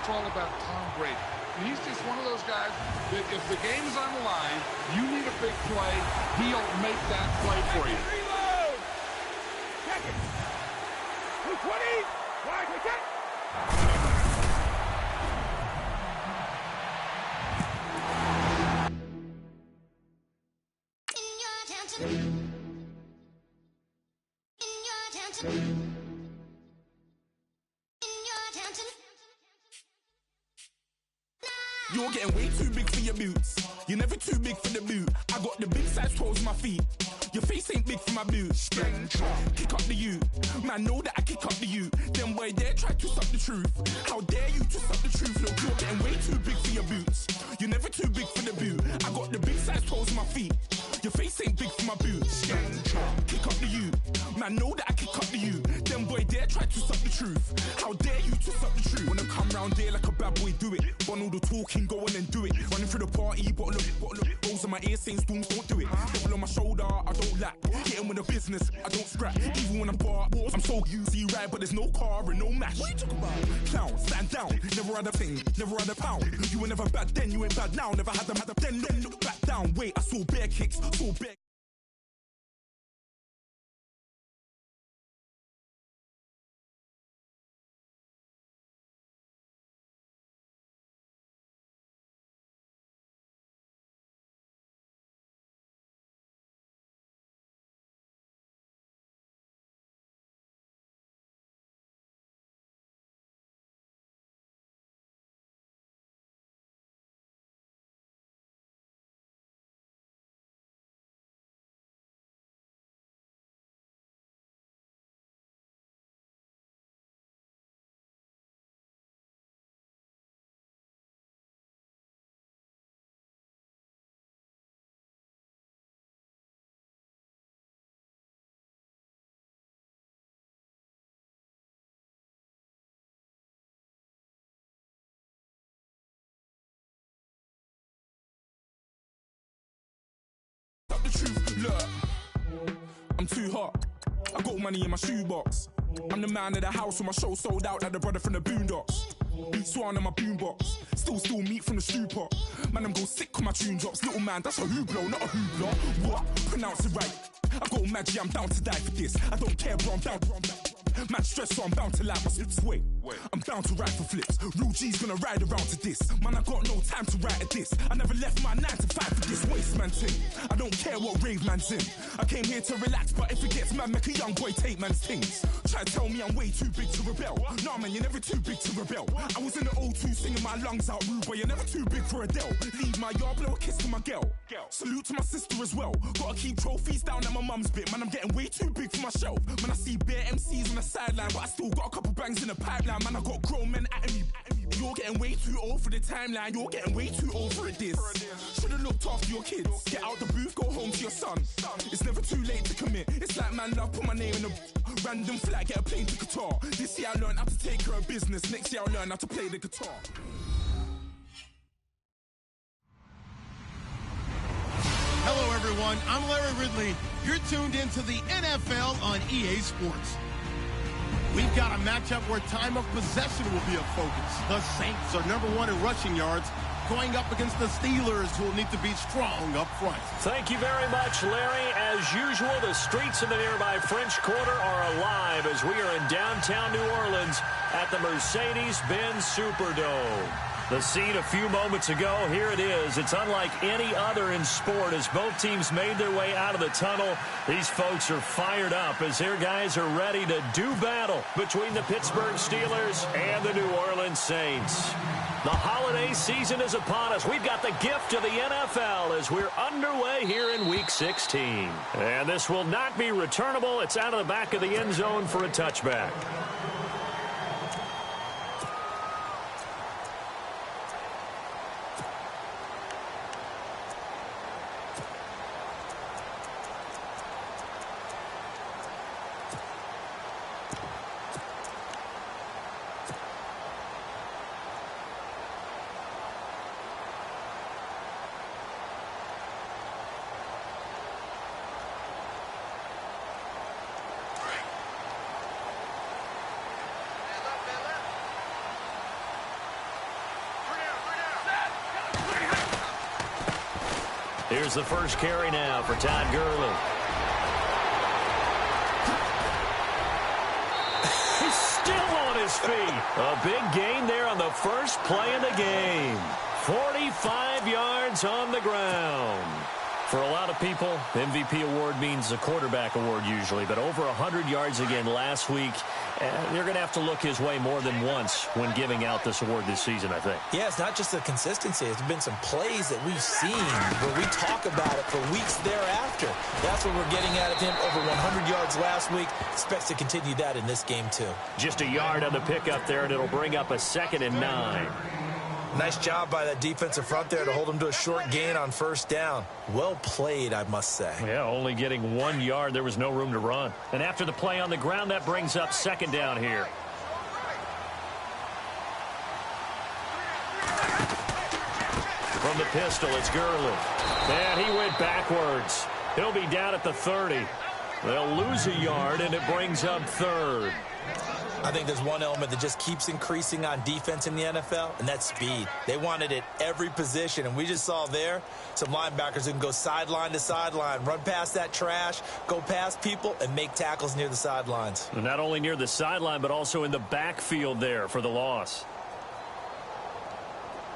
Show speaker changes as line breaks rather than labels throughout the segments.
it's all about Tom Brady. And he's just one of those guys that if the game is on the line, you need a big play, he'll make that play for you.
Reload! Check it! 220! Wide, we get!
You're getting way too big for your boots. You're never too big for the boot. I got the big size toes on my feet. Your face ain't big for my boots. Kick up the you. Man, know that I kick up the you. Them boy there try to stop the truth. How dare you to stop the truth? Look, you're getting way too big for your boots. You're never too big for the boot. I got the big size toes on my feet. Your face ain't big for my boots. Kick up the you. Man, know that I kick up the you. Them boy there try to stop the truth. How dare you to stop the truth? Wanna come round there like a bad boy, do it. Want all the talking, go on and do it. Running through the party, bottle up. Rolls on my ear saying storms, don't do it. Double on my shoulder, I don't lack. Getting with the business, I don't scrap. Even when I'm bar, I'm so used to you ride, but there's no car and no match. What you talking about? Clown, stand down. Never had a thing, never had a pound. You were never bad then, you ain't bad now. Never had them, then look back down. Wait, I saw bare kicks, saw bare. The truth, look, I'm too hot. I got money in my shoebox. I'm the man of the house when my show sold out like the brother from the Boondocks. Beat Swan in my boombox. Still meat from the stew pot. Man, I'm go sick when my tune drops. Little man, that's a hooplo, not a hoopla. What? Pronounce it right. I got magic, I'm down to die for this. I don't care, bro, I'm down. Man stressed, so I'm bound to like my slips. Wait, I'm bound to ride for flips. Real G's gonna ride around to this. Man, I got no time to write at this. I never left my 9 to 5 for this waste man thing. I don't care what rave man's in. I came here to relax, but if it gets mad, make a young boy take man's things. Try to tell me I'm way too big to rebel. Nah, man, you're never too big to rebel. I was in the O2 singing my lungs out, rude boy. You're never too big for Adele. Leave my yard, blow a kiss to my girl. Salute to my sister as well. Gotta keep trophies down at my mum's bit. Man, I'm getting way too big for my shelf. Man, I see bare MCs on the sideline, but I still got a couple bangs in the pipeline. Man, I got grown men at me. You're getting way too old for the timeline. You're getting way too old for a diss. Should've looked after your kids. Get out the booth, go home to your son. It's never too late to commit. It's like man love, put my name in a random flat, get a plane to Qatar. This year I learned how to take care of business. Next year I'll learn how to play the guitar.
Hello everyone, I'm Larry Ridley. You're tuned into the NFL on EA Sports. We've got a matchup where time of possession will be a focus. The Saints are #1 in rushing yards, going up against the Steelers, who will need to be strong up front.
Thank you very much, Larry. As usual, the streets of the nearby French Quarter are alive as we are in downtown New Orleans at the Mercedes-Benz Superdome. The scene a few moments ago, here it is. It's unlike any other in sport as both teams made their way out of the tunnel. These folks are fired up as their guys are ready to do battle between the Pittsburgh Steelers and the New Orleans Saints. The holiday season is upon us. We've got the gift of the NFL as we're underway here in Week 16. And this will not be returnable. It's out of the back of the end zone for a touchback. Here's the first carry now for Todd Gurley. He's still on his feet. A big gain there on the first play of the game. 45 yards on the ground. For a lot of people, MVP award means a quarterback award usually, but over 100 yards again last week. They're going to have to look his way more than once when giving out this award this season, I think.
Yeah, it's not just the consistency. It's been some plays that we've seen where we talk about it for weeks thereafter. That's what we're getting out of him. Over 100 yards last week. Expects to continue that in this game, too.
Just a yard on the pickup there, and it'll bring up a 2nd and 9.
Nice job by that defensive front there to hold him to a short gain on first down. Well played, I must say.
Yeah, only getting 1 yard. There was no room to run. And after the play on the ground, that brings up 2nd down here. From the pistol, it's Gurley. And he went backwards. He'll be down at the 30. They'll lose a yard, and it brings up 3rd.
I think there's one element that just keeps increasing on defense in the NFL, and that's speed. They want it at every position, and we just saw there some linebackers who can go sideline to sideline, run past that trash, go past people, and make tackles near the sidelines.
And not only near the sideline, but also in the backfield there for the loss.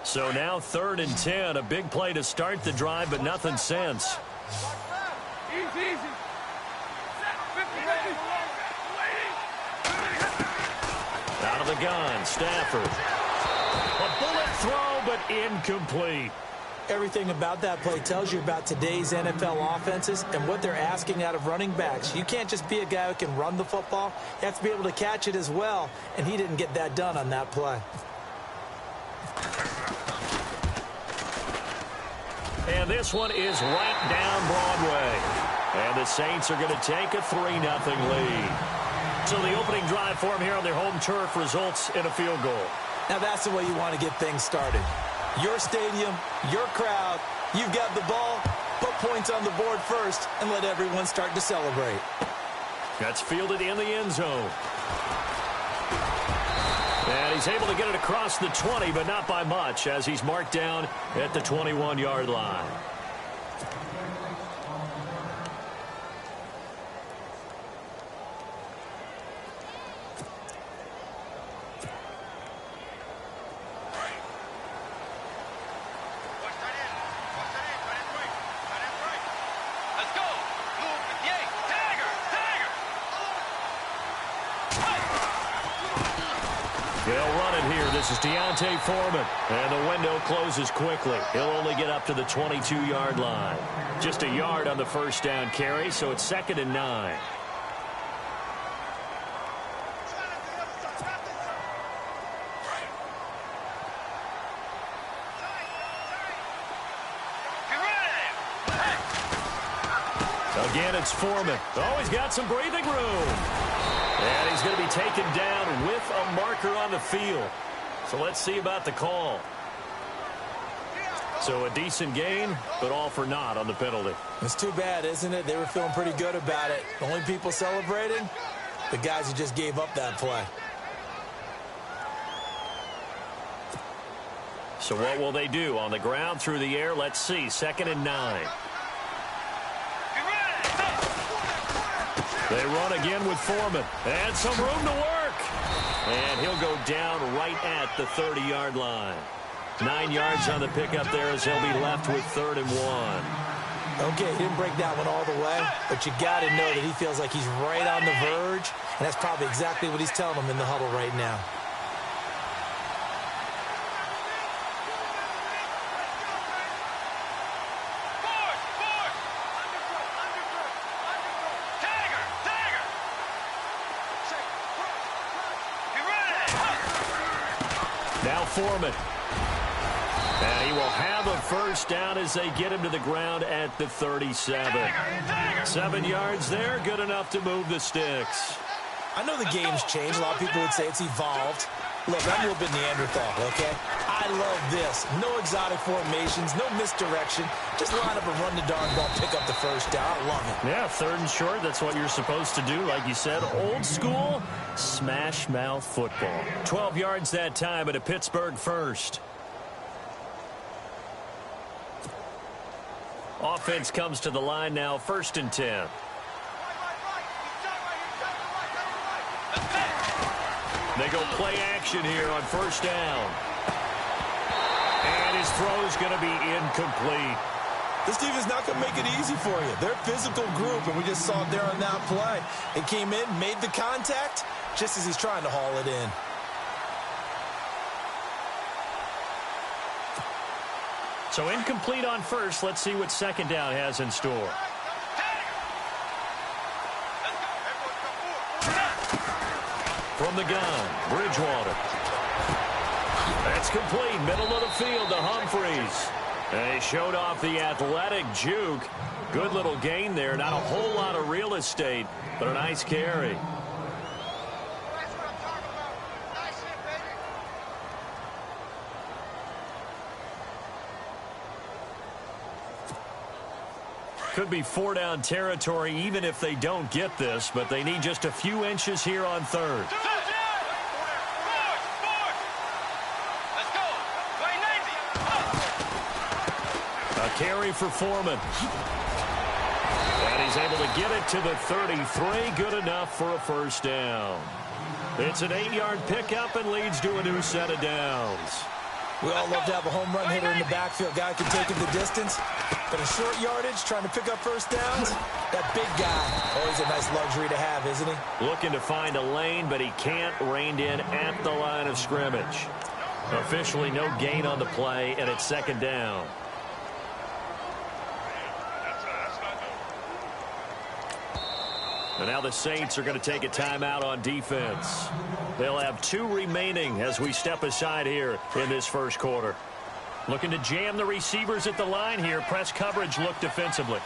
So now 3rd and 10, a big play to start the drive, but nothing since.
Easy.
Out of the gun, Stafford. A bullet throw, but incomplete.
Everything about that play tells you about today's NFL offenses and what they're asking out of running backs. You can't just be a guy who can run the football. You have to be able to catch it as well, and he didn't get that done on that play.
And this one is right down Broadway. And the Saints are going to take a 3-0 lead. So the opening drive for them here on their home turf results in a field goal.
Now that's the way you want to get things started. Your stadium, your crowd, you've got the ball, put points on the board first, and let everyone start to celebrate.
That's fielded in the end zone. And he's able to get it across the 20, but not by much, as he's marked down at the 21-yard line. This is Deontay Foreman, and the window closes quickly. He'll only get up to the 22-yard line. Just a yard on the first down carry, so it's 2nd and 9. Again, it's Foreman. Oh, he's got some breathing room. And he's going to be taken down with a marker on the field. So let's see about the call. So a decent gain, but all for naught on the penalty.
It's too bad, isn't it? They were feeling pretty good about it. The only people celebrating, the guys who just gave up that play.
So what will they do? On the ground, through the air, let's see. 2nd and 9. They run again with Foreman. And some room to work. And he'll go down right at the 30-yard line. 9 yards on the pickup there as he'll be left with 3rd and 1.
Okay, he didn't break that one all the way, but you got to know that he feels like he's right on the verge, and that's probably exactly what he's telling them in the huddle right now.
Now Foreman. And he will have a first down as they get him to the ground at the 37. 7 yards there, good enough to move the sticks.
I know the game's changed. A lot of people would say it's evolved. Look, I'm a little bit Neanderthal, okay? I love this. No exotic formations, no misdirection. Just line up and run the darn ball, pick up the first down. I love it.
Yeah, 3rd and short, that's what you're supposed to do. Like you said, old school, smash mouth football. 12 yards that time at a Pittsburgh first. Offense comes to the line now, 1st and 10. They go play action here on 1st down. And his throw's going to be incomplete.
This defense is not going to make it easy for you. They're a physical group, and we just saw it there on that play. It came in, made the contact, just as he's trying to haul it in.
So incomplete on 1st. Let's see what 2nd down has in store. From the gun, Bridgewater. That's complete. Middle of the field to Humphreys. They showed off the athletic juke. Good little gain there. Not a whole lot of real estate, but a nice carry. Could be 4-down territory even if they don't get this, but they need just a few inches here on 3rd. A carry for Foreman. And he's able to get it to the 33. Good enough for a 1st down. It's an 8-yard pickup and leads to a new set of downs.
We all love to have a home run hitter in the backfield. Guy can take it the distance. But a short yardage, trying to pick up 1st downs, that big guy, always a nice luxury to have, isn't he?
Looking to find a lane, but he can't. Reined in at the line of scrimmage. Officially no gain on the play, and it's 2nd down. And now the Saints are going to take a timeout on defense. They'll have 2 remaining as we step aside here in this 1st quarter. Looking to jam the receivers at the line here. Press coverage look defensively.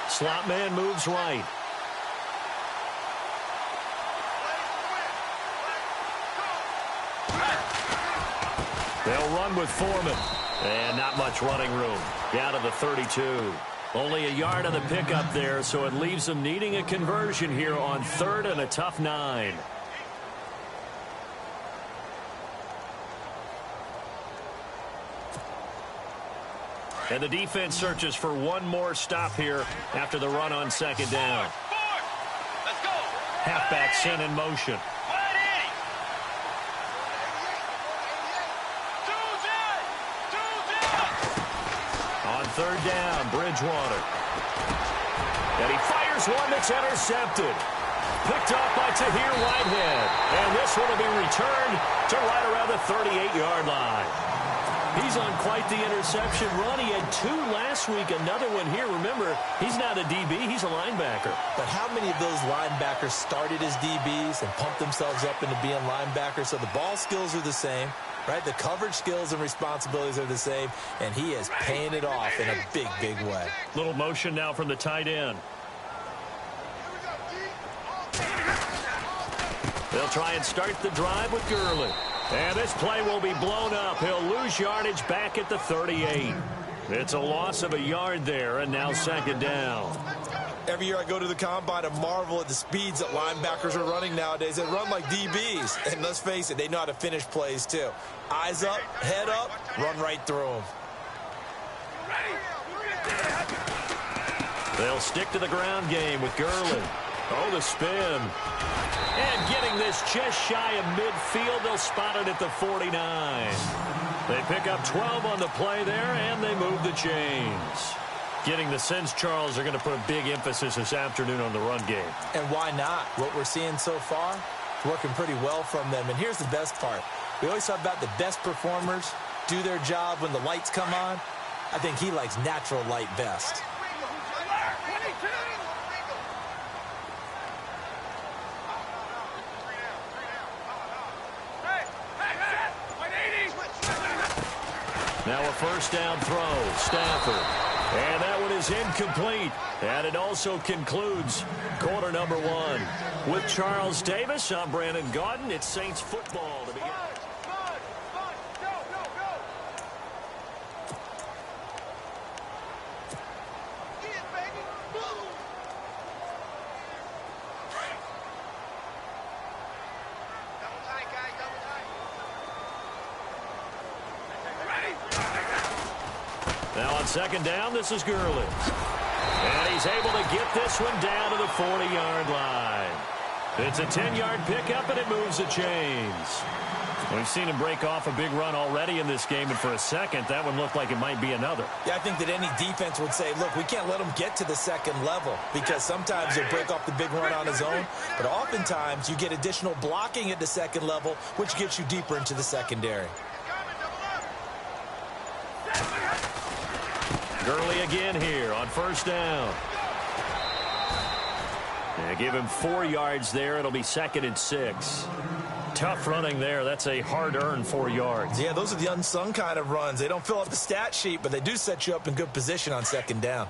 Slot man moves right. They'll run with Foreman. And not much running room. Down to the 32. Only a yard on the pickup there, so it leaves them needing a conversion here on 3rd and a tough 9. And the defense searches for one more stop here after the run on 2nd down. Halfback sent in motion. On 3rd down, Bridgewater. And he fires one that's intercepted. Picked off by Tahir Whitehead. And this one will be returned to right around the 38-yard line. He's on quite the interception run. He had 2 last week, another one here. Remember, he's not a DB, he's a linebacker.
But how many of those linebackers started as DBs and pumped themselves up into being linebackers? So the ball skills are the same, right? The coverage skills and responsibilities are the same, and he is paying it off in a big, big way.
Little motion now from the tight end. They'll try and start the drive with Gurley. And this play will be blown up. He'll lose yardage back at the 38. It's a loss of a yard there, and now 2nd down.
Every year I go to the combine and marvel at the speeds that linebackers are running nowadays. They run like DBs. And let's face it, they know how to finish plays too. Eyes up, head up, run right through them.
They'll stick to the ground game with Gurley. Oh, the spin. And getting this just shy of midfield, they'll spot it at the 49. They pick up 12 on the play there, and they move the chains. Getting the sense Charles are going to put a big emphasis this afternoon on the run game.
And why not? What we're seeing so far is working pretty well from them. And here's the best part. We always talk about the best performers do their job when the lights come on. I think he likes natural light best.
Now a 1st down throw, Stafford. And that one is incomplete. And it also concludes quarter number 1. With Charles Davis, I'm Brandon Gaudin. It's Saints football to begin. Now on second down, this is Gurley. And he's able to get this one down to the 40-yard line. It's a 10-yard pickup, and it moves the chains. We've seen him break off a big run already in this game, and for a second, that one looked like it might be another.
Yeah, I think that any defense would say, look, we can't let him get to the second level because sometimes he'll break off the big run on his own, but oftentimes you get additional blocking at the second level, which gets you deeper into the secondary.
Gurley again here on first down. Yeah, give him 4 yards there. It'll be 2nd and 6. Tough running there. That's a hard-earned 4 yards.
Yeah, those are the unsung kind of runs. They don't fill up the stat sheet, but they do set you up in good position on second down.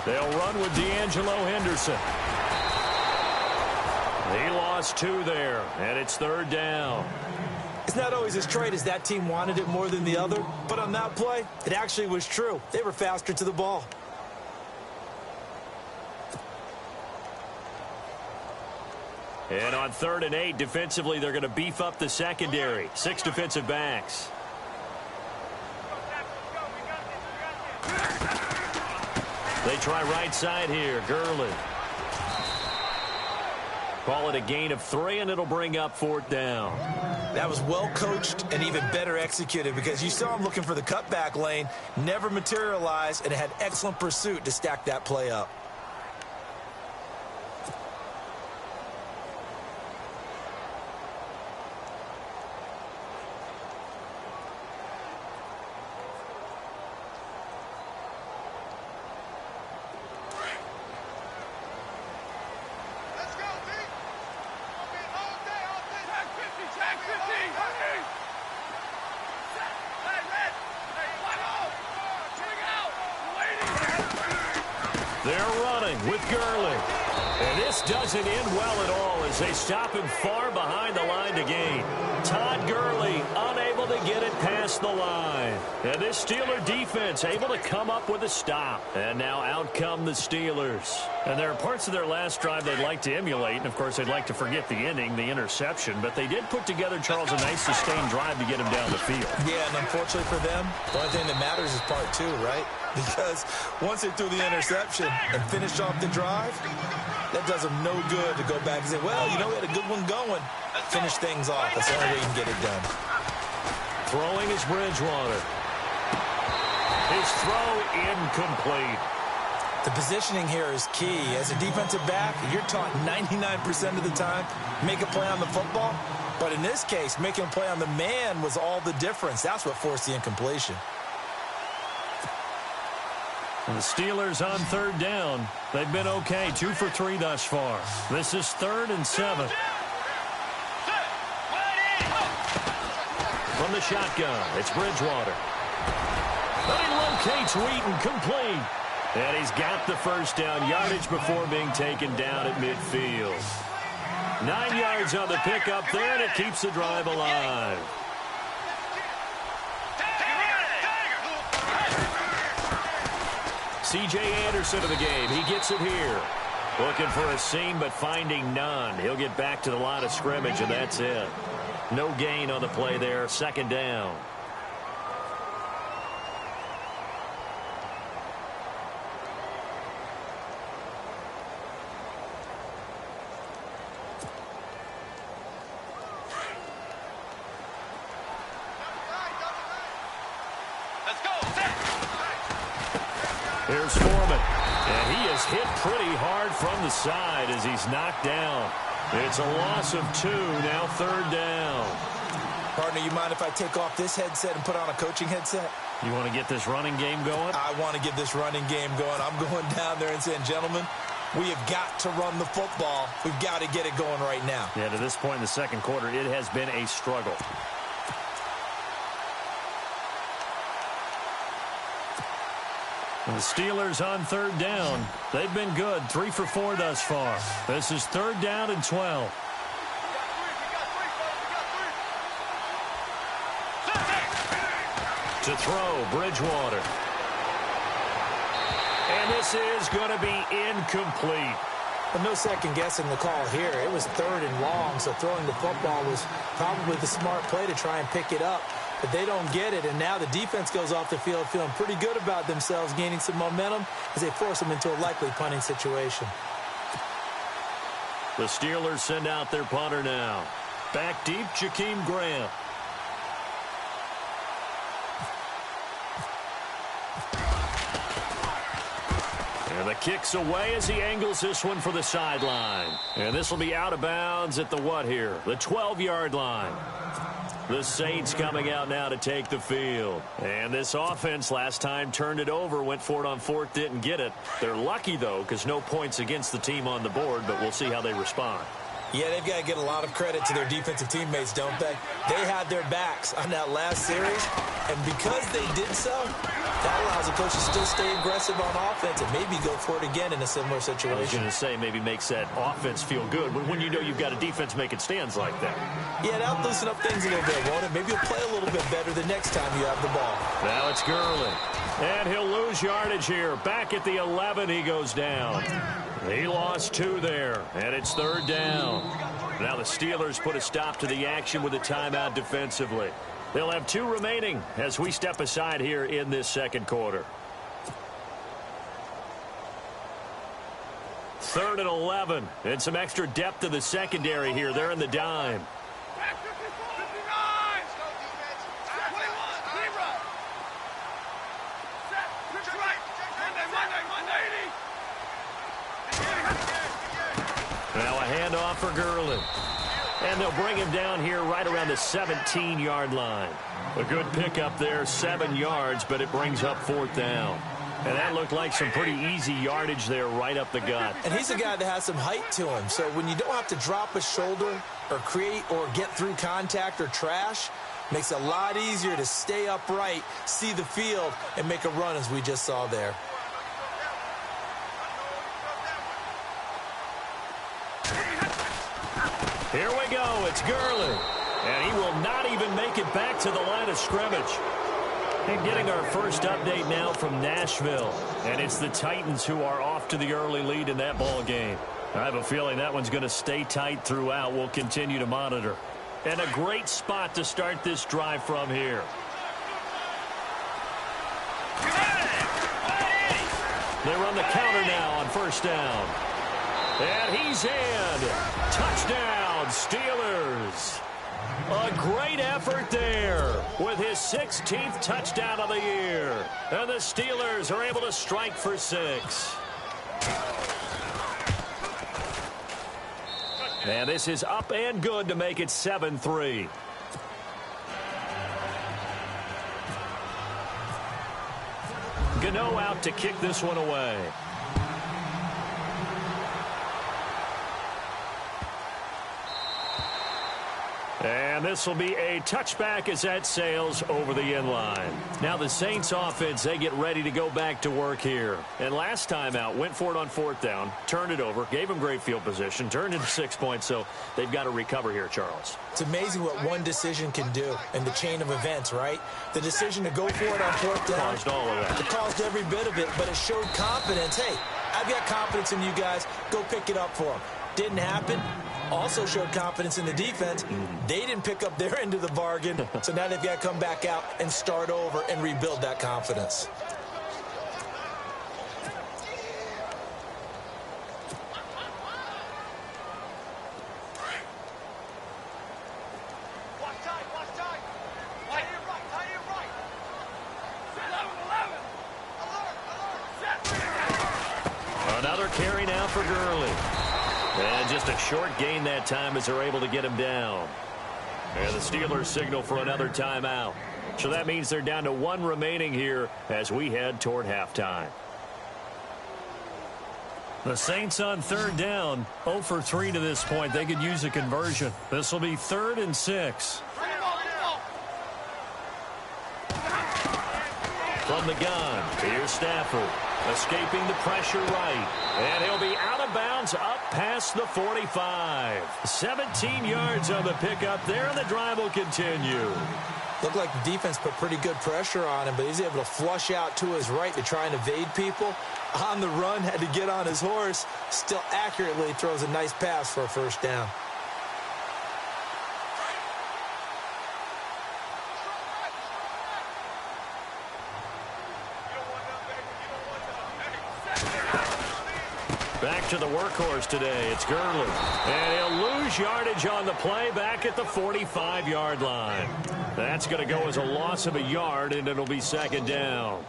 They'll run with D'Angelo Henderson. He lost 2 there, and it's 3rd down.
It's not always as straight as that team wanted it more than the other, but on that play, it actually was true. They were faster to the ball.
And on 3rd and 8, defensively, they're going to beef up the secondary. 6 defensive backs. They try right side here. Gurley. Call it a gain of 3, and it'll bring up 4th down.
That was well coached and even better executed because you saw him looking for the cutback lane, never materialized, and had excellent pursuit to stack that play up.
They're running with Gurley. And this doesn't end well at all as they stop him far behind the line to gain. Todd Gurley unable to get it past the line. And this Steeler defense able to come up with a stop. And now out come the Steelers. And there are parts of their last drive they'd like to emulate. And, of course, they'd like to forget the ending, the interception. But they did put together, Charles, a nice sustained drive to get him down the field.
Yeah, and unfortunately for them, the only thing that matters is part 2, right? Because once they threw the interception and finished off the drive, that does them no good to go back and say, well, you know, we had a good one going. Finish things off. That's the only way you can get it done.
Throwing is Bridgewater. His throw incomplete.
The positioning here is key. As a defensive back, you're taught 99% of the time, make a play on the football. But in this case, making a play on the man was all the difference. That's what forced the incompletion.
And the Steelers on 3rd down. They've been okay, 2 for 3 thus far. This is 3rd and 7. From the shotgun, it's Bridgewater. But he locates Wheaton, complete. And he's got the first down, yardage before being taken down at midfield. 9 yards on the pickup there, and it keeps the drive alive. C.J. Anderson of the game. He gets it here. Looking for a seam, but finding none. He'll get back to the line of scrimmage, and that's it. No gain on the play there. 2nd down. Here's Foreman. And he is hit pretty hard from the side as he's knocked down. It's a loss of 2, now 3rd down.
Partner, you mind if I take off this headset and put on a coaching headset?
You want to get this running game going?
I want to get this running game going. I'm going down there and saying, gentlemen, we have got to run the football. We've got to get it going right now.
Yeah, to this point in the second quarter, it has been a struggle. And the Steelers on 3rd down. They've been good, 3 for 4 thus far. This is 3rd down and 12. To throw, Bridgewater. And this is going to be incomplete.
Well, no second guessing the call here. It was 3rd and long, so throwing the football was probably the smart play to try and pick it up. But they don't get it, and now the defense goes off the field feeling pretty good about themselves, gaining some momentum as they force them into a likely punting situation.
The Steelers send out their punter now. Back deep, Jakeem Grant. And the kick's away as he angles this one for the sideline. And this will be out of bounds at the what here? The 12-yard line. The Saints coming out now to take the field. And this offense last time turned it over, went for it on 4th, didn't get it. They're lucky, though, because no points against the team on the board, but we'll see how they respond.
Yeah, they've got to get a lot of credit to their defensive teammates, don't they? They had their backs on that last series, and because they did so, that allows the coach to still stay aggressive on offense and maybe go for it again in a similar situation.
I was going to say maybe makes that offense feel good when you know you've got a defense making stands like that.
Yeah, that'll loosen up things a little bit, won't it? Maybe you'll play a little bit better the next time you have the ball.
Now it's Gurley. And he'll lose yardage here. Back at the 11, he goes down. He lost 2 there, and it's 3rd down. Now the Steelers put a stop to the action with a timeout defensively. They'll have 2 remaining as we step aside here in this second quarter. 3rd and 11, and some extra depth to the secondary here. They're in the dime. Now a handoff for Gurley. And they'll bring him down here right around the 17-yard line. A good pickup there, 7 yards, but it brings up 4th down. And that looked like some pretty easy yardage there right up the gut.
And he's a guy that has some height to him. So when you don't have to drop a shoulder or create or get through contact or trash, makes it a lot easier to stay upright, see the field, and make a run as we just saw there.
Here we go. It's Gurley. And he will not even make it back to the line of scrimmage. And getting our first update now from Nashville. And it's the Titans who are off to the early lead in that ball game. I have a feeling that one's going to stay tight throughout. We'll continue to monitor. And a great spot to start this drive from here. They run the counter now on 1st down. And he's in. Touchdown, Steelers. A great effort there with his 16th touchdown of the year. And the Steelers are able to strike for 6. And this is up and good to make it 7-3. Gano out to kick this one away. And this will be a touchback as that sails over the end line. Now the Saints offense, they get ready to go back to work here. And last time out, went for it on 4th down, turned it over, gave them great field position, turned into 6 points, so they've got to recover here, Charles.
It's amazing what one decision can do in the chain of events, right? The decision to go for it on 4th down.
Caused all of that.
It caused every bit of it, but it showed confidence. Hey, I've got confidence in you guys. Go pick it up for them. Didn't happen. Also showed confidence in the defense. They didn't pick up their end of the bargain, so now they've got to come back out and start over and rebuild that confidence.
Another carry now for Gurley. And just a short gain that time as they're able to get him down. And the Steelers signal for another timeout. So that means they're down to 1 remaining here as we head toward halftime. The Saints on 3rd down, 0 for 3 to this point. They could use a conversion. This will be 3rd and 6. From the gun, here's Stafford. Escaping the pressure right. And he'll be out of bounds up past the 45. 17 yards on the pickup there, and the drive will continue.
Looked like the defense put pretty good pressure on him, but he's able to flush out to his right to try and evade people. On the run, had to get on his horse. Still accurately throws a nice pass for a first down.
Back to the workhorse today. It's Gurley. And he'll lose yardage on the play back at the 45-yard line. That's going to go as a loss of a yard, and it'll be second down.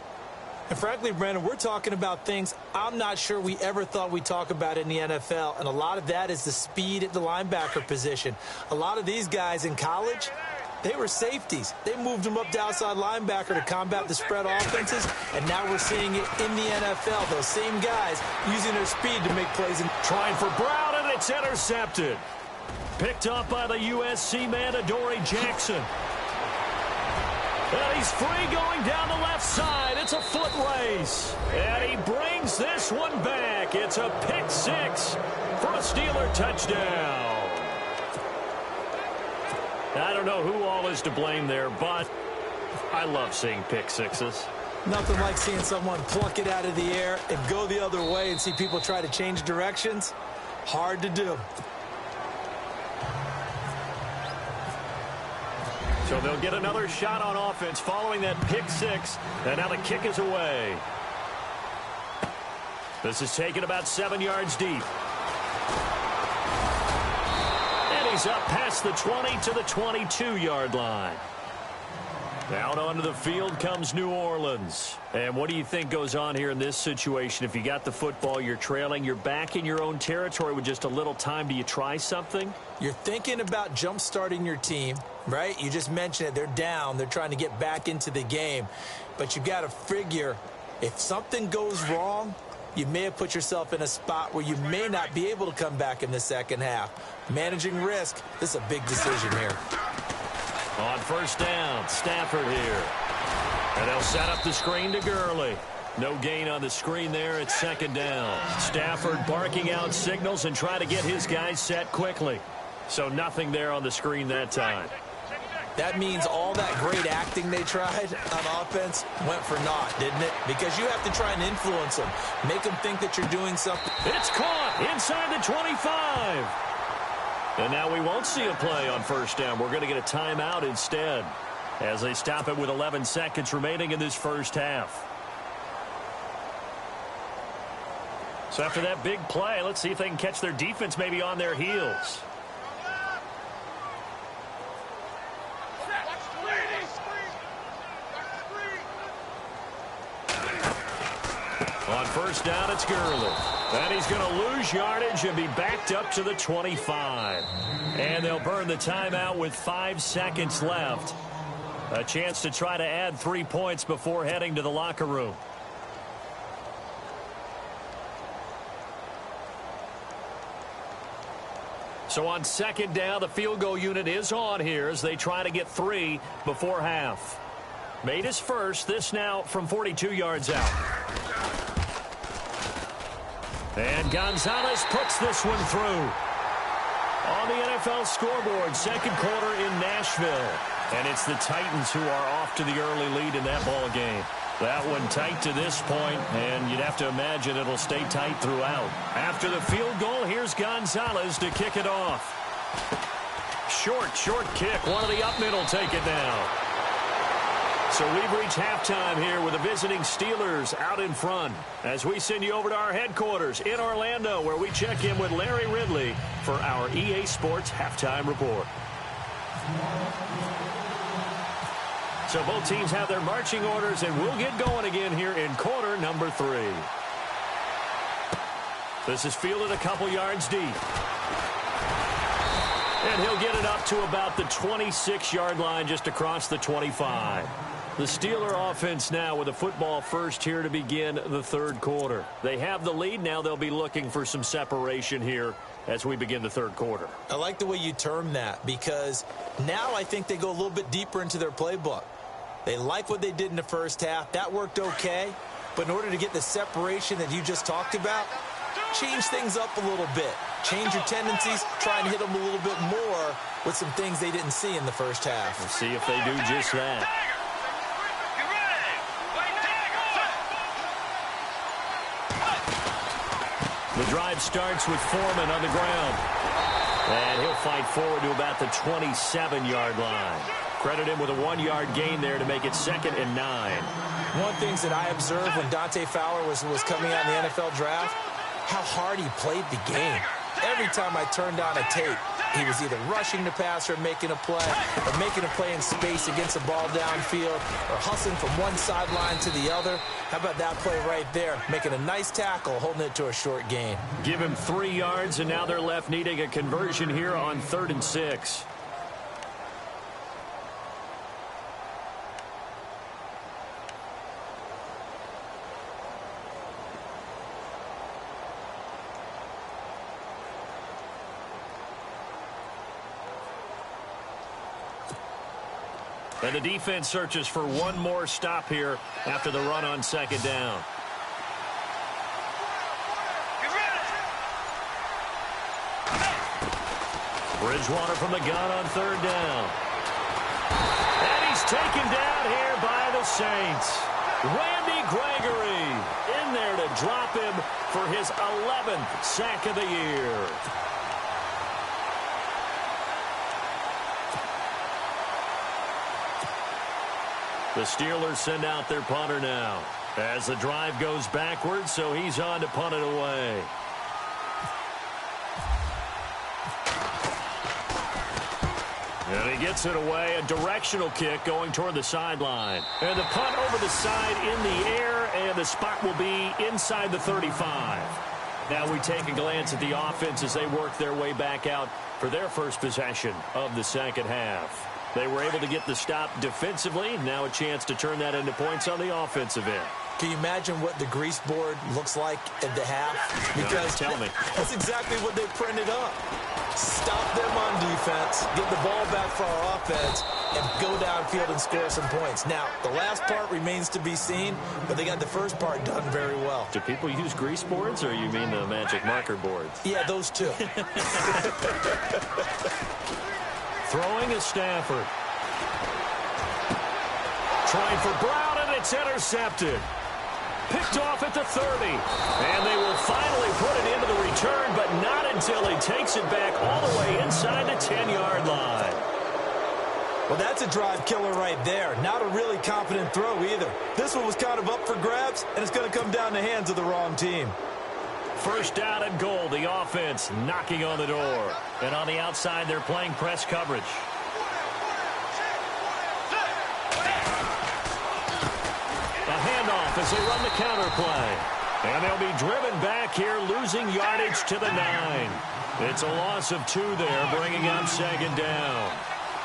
And frankly, Brandon, we're talking about things I'm not sure we ever thought we'd talk about in the NFL, and a lot of that is the speed at the linebacker position. A lot of these guys in college, they were safeties. They moved them up to outside linebacker to combat the spread offenses, and now we're seeing it in the NFL. Those same guys using their speed to make plays.
Trying for Brown, and it's intercepted. Picked up by the USC man, Adoree Jackson. And he's free going down the left side. It's a foot race. And he brings this one back. It's a pick six for a Steeler touchdown. I don't know who all is to blame there, but I love seeing pick sixes.
Nothing like seeing someone pluck it out of the air and go the other way and see people try to change directions. Hard to do.
So they'll get another shot on offense following that pick six, and now the kick is away. This is taken about 7 yards deep. And he's up past the 20 to the 22-yard line. Out onto the field comes New Orleans. And what do you think goes on here in this situation? If you got the football, you're trailing, you're back in your own territory with just a little time. Do you try something?
You're thinking about jump-starting your team, right? You just mentioned it. They're down. They're trying to get back into the game. But you got to figure if something goes wrong, you may have put yourself in a spot where you may not be able to come back in the second half. Managing risk, this is a big decision here.
On first down, Stafford here. And they'll set up the screen to Gurley. No gain on the screen there. It's second down. Stafford barking out signals and trying to get his guys set quickly. So nothing there on the screen that time.
That means all that great acting they tried on offense went for naught, didn't it? Because you have to try and influence them. Make them think that you're doing something.
It's caught inside the 25. And now we won't see a play on first down. We're going to get a timeout instead as they stop it with 11 seconds remaining in this first half. So after that big play, let's see if they can catch their defense maybe on their heels. On first down, it's Gurley. And he's going to lose yardage and be backed up to the 25. And they'll burn the timeout with 5 seconds left. A chance to try to add 3 points before heading to the locker room. So on second down, the field goal unit is on here as they try to get 3 before half. Made his first. This now from 42 yards out. And Gonzalez puts this one through. On the NFL scoreboard, second quarter in Nashville. And it's the Titans who are off to the early lead in that ball game. That one tight to this point, and you'd have to imagine it'll stay tight throughout. After the field goal, here's Gonzalez to kick it off. Short kick. One of the up middle take it now. So we've reached halftime here with the visiting Steelers out in front as we send you over to our headquarters in Orlando where we check in with Larry Ridley for our EA Sports Halftime Report. So both teams have their marching orders, and we'll get going again here in quarter number 3. This is fielded a couple yards deep. And he'll get it up to about the 26-yard line just across the 25. The Steeler offense now with a football first here to begin the third quarter. They have the lead. Now they'll be looking for some separation here as we begin the third quarter.
I like the way you term that because now I think they go a little bit deeper into their playbook. They like what they did in the first half. That worked okay. But in order to get the separation that you just talked about, change things up a little bit. Change your tendencies, try and hit them a little bit more with some things they didn't see in the first half.
We'll see if they do just that. The drive starts with Foreman on the ground. And he'll fight forward to about the 27-yard line. Credit him with a 1-yard gain there to make it 2nd and 9.
One thing that I observed when Dante Fowler was coming out in the NFL draft, how hard he played the game. Every time I turned on a tape, he was either rushing the passer, making a play, or making a play in space against the ball downfield, or hustling from one sideline to the other. How about that play right there? Making a nice tackle, holding it to a short gain.
Give him 3 yards, and now they're left needing a conversion here on 3rd and 6. And the defense searches for one more stop here after the run on 2nd down. Bridgewater from the gun on 3rd down. And he's taken down here by the Saints. Randy Gregory in there to drop him for his 11th sack of the year. The Steelers send out their punter now as the drive goes backwards, so he's on to punt it away. And he gets it away, a directional kick going toward the sideline. And the punt over the side in the air, and the spot will be inside the 35. Now we take a glance at the offense as they work their way back out for their first possession of the 2nd half. They were able to get the stop defensively. Now a chance to turn that into points on the offensive end.
Can you imagine what the grease board looks like at the half? Because
tell me.
That's exactly what they printed up. Stop them on defense, get the ball back for our offense, and go downfield and score some points. Now, the last part remains to be seen, but they got the first part done very well.
Do people use grease boards, or you mean the magic marker boards?
Yeah, those two.
Throwing is Stafford. Trying for Brown, and it's intercepted. Picked off at the 30. And they will finally put it into the return, but not until he takes it back all the way inside the 10-yard line.
Well, that's a drive killer right there. Not a really confident throw either. This one was kind of up for grabs, and it's going to come down the hands of the wrong team.
First down and goal, the offense knocking on the door. And on the outside, they're playing press coverage. A handoff as they run the counter play. And they'll be driven back here, losing yardage to the 9. It's a loss of 2 there, bringing up 2nd down.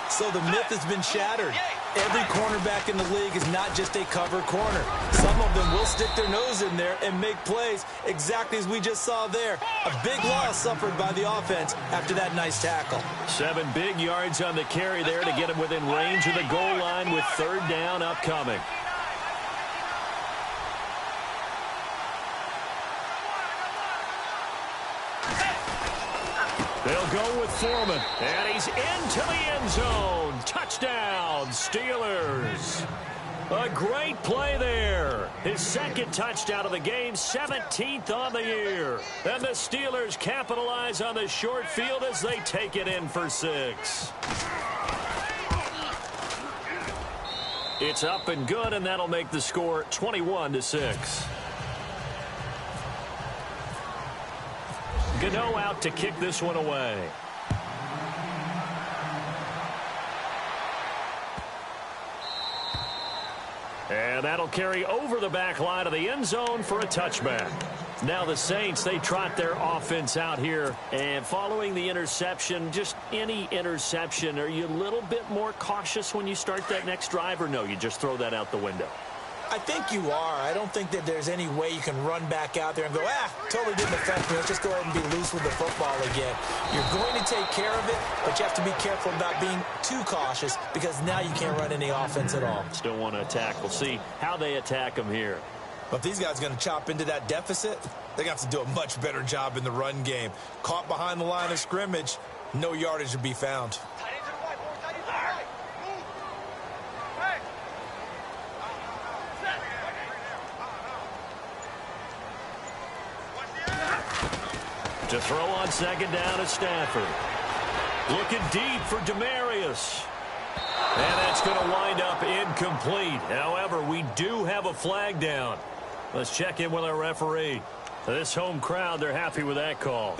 So the myth has been shattered. Every cornerback in the league is not just a cover corner. Some of them will stick their nose in there and make plays exactly as we just saw there. A big loss suffered by the offense after that nice tackle.
7 big yards on the carry there to get him within range of the goal line with 3rd down upcoming. They'll go with Foreman, and he's into the end zone. Touchdown, Steelers. A great play there. His 2nd touchdown of the game, 17th on the year. And the Steelers capitalize on the short field as they take it in for 6. It's up and good, and that'll make the score 21-6. Gano out to kick this one away. And that'll carry over the back line of the end zone for a touchback. Now the Saints, they trot their offense out here. And following the interception, just any interception, are you a little bit more cautious when you start that next drive, or no, you just throw that out the window?
I think you are. I don't think that there's any way you can run back out there and go, totally didn't affect me. Let's just go ahead and be loose with the football again. You're going to take care of it, but you have to be careful about being too cautious because now you can't run any offense at all.
Still want to attack. We'll see how they attack them here.
But if these guys are going to chop into that deficit, they're going to have to do a much better job in the run game. Caught behind the line of scrimmage, no yardage to be found.
To throw on second down is Stafford. Looking deep for Demarius. And that's going to wind up incomplete. However, we do have a flag down. Let's check in with our referee. This home crowd, they're happy with that call.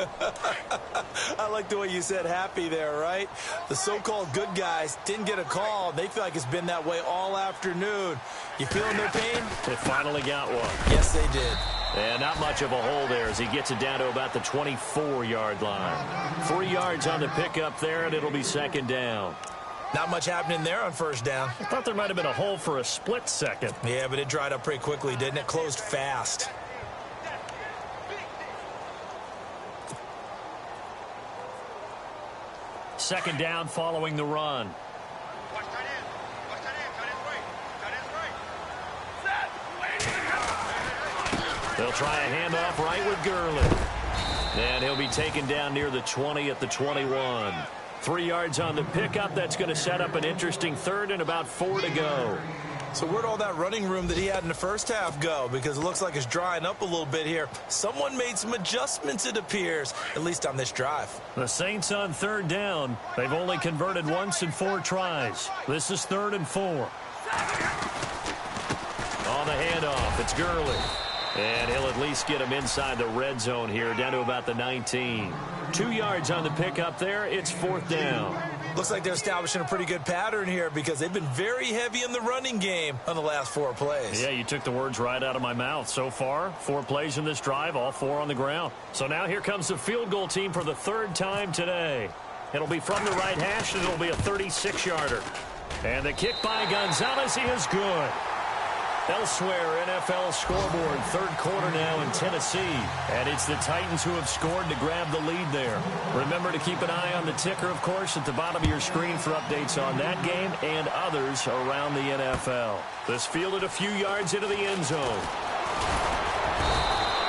I like the way you said happy there, right? The so-called good guys didn't get a call. They feel like it's been that way all afternoon. You feeling their pain?
They finally got one.
Yes, they did.
And not much of a hole there as he gets it down to about the 24-yard line. 3 yards on the pickup there, and it'll be second down.
Not much happening there on first down.
I thought there might have been a hole for a split second.
Yeah, but it dried up pretty quickly, didn't it? Closed fast.
Second down following the run. They'll try a handoff right with Gurley. And he'll be taken down near the 20 at the 21. 3 yards on the pickup. That's going to set up an interesting third and about 4 to go.
So where'd all that running room that he had in the first half go? Because it looks like it's drying up a little bit here. Someone made some adjustments, it appears, at least on this drive.
The Saints on third down. They've only converted once in 4 tries. This is 3rd and 4. On the handoff, it's Gurley. And he'll at least get him inside the red zone here, down to about the 19. 2 yards on the pickup there. It's 4th down.
Looks like they're establishing a pretty good pattern here because they've been very heavy in the running game on the last 4 plays.
Yeah, you took the words right out of my mouth. So far, 4 plays in this drive, all 4 on the ground. So now here comes the field goal team for the 3rd time today. It'll be from the right hash, and it'll be a 36-yarder. And the kick by Gonzalez is good. Elsewhere, NFL scoreboard, 3rd quarter now in Tennessee. And it's the Titans who have scored to grab the lead there. Remember to keep an eye on the ticker, of course, at the bottom of your screen for updates on that game and others around the NFL. This fielded a few yards into the end zone.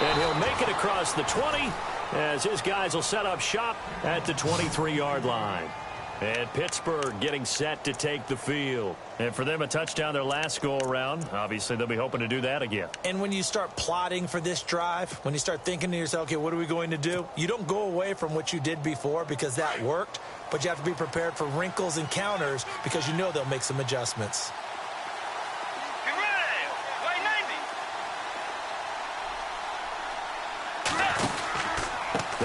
And he'll make it across the 20 as his guys will set up shop at the 23-yard line. And Pittsburgh getting set to take the field. And for them, a touchdown their last go-around. Obviously, they'll be hoping to do that again.
And when you start plotting for this drive, when you start thinking to yourself, okay, what are we going to do? You don't go away from what you did before because that worked, but you have to be prepared for wrinkles and counters because you know they'll make some adjustments.
Get ready! Way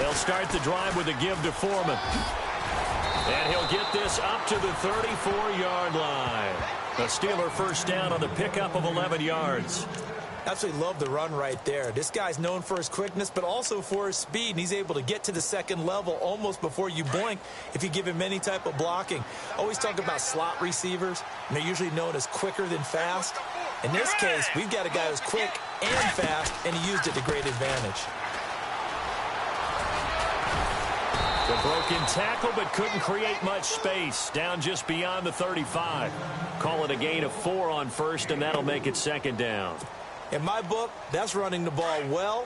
90!
They'll start the drive with a give to Foreman. And he'll get this up to the 34-yard line. The Steeler first down on the pickup of 11 yards.
Absolutely love the run right there. This guy's known for his quickness, but also for his speed. And he's able to get to the second level almost before you blink if you give him any type of blocking. Always talk about slot receivers, and they're usually known as quicker than fast. In this case, we've got a guy who's quick and fast, and he used it to great advantage.
The broken tackle, but couldn't create much space. Down just beyond the 35. Call it a gain of 4 on first, and that'll make it 2nd down.
In my book, that's running the ball well,